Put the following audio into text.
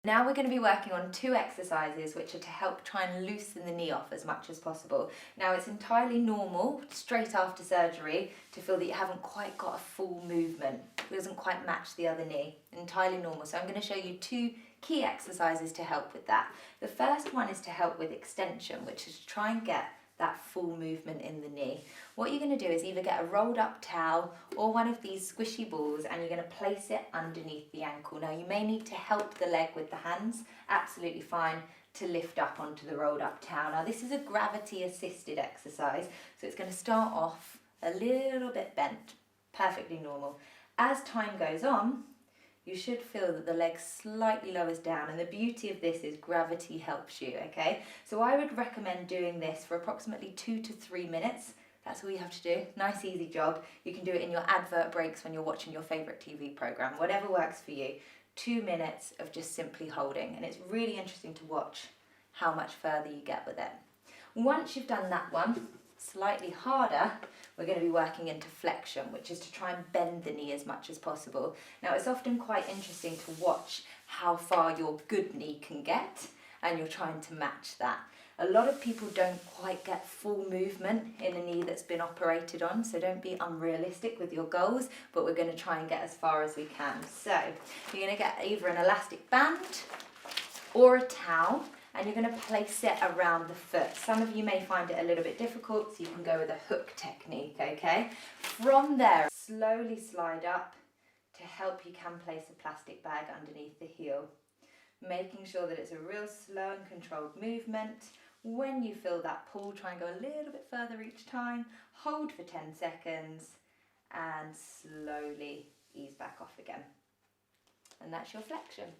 Now we're going to be working on 2 exercises which are to help try and loosen the knee off as much as possible. Now it's entirely normal straight after surgery to feel that you haven't quite got a full movement. It doesn't quite match the other knee. Entirely normal. So I'm going to show you 2 key exercises to help with that. The first one is to help with extension, which is to try and get that full movement in the knee. What you're going to do is either get a rolled up towel or one of these squishy balls, and you're going to place it underneath the ankle. Now you may need to help the leg with the hands, absolutely fine, to lift up onto the rolled up towel. Now this is a gravity assisted exercise, so it's going to start off a little bit bent, perfectly normal. As time goes on, you should feel that the leg slightly lowers down, and the beauty of this is gravity helps you, okay? So I would recommend doing this for approximately 2 to 3 minutes. That's all you have to do. Nice, easy job. You can do it in your advert breaks when you're watching your favourite TV programme, whatever works for you. 2 minutes of just simply holding, and it's really interesting to watch how much further you get with it. Once you've done that one, slightly harder, we're going to be working into flexion, which is to try and bend the knee as much as possible. Now it's often quite interesting to watch how far your good knee can get, and you're trying to match that. A lot of people don't quite get full movement in a knee that's been operated on, so don't be unrealistic with your goals, but we're going to try and get as far as we can. So you're going to get either an elastic band or a towel, and you're going to place it around the foot. Some of you may find it a little bit difficult, so you can go with a hook technique, okay? From there, slowly slide up. To help, you can place a plastic bag underneath the heel, making sure that it's a real slow and controlled movement. When you feel that pull, try and go a little bit further each time. Hold for 10 seconds and slowly ease back off again. And that's your flexion.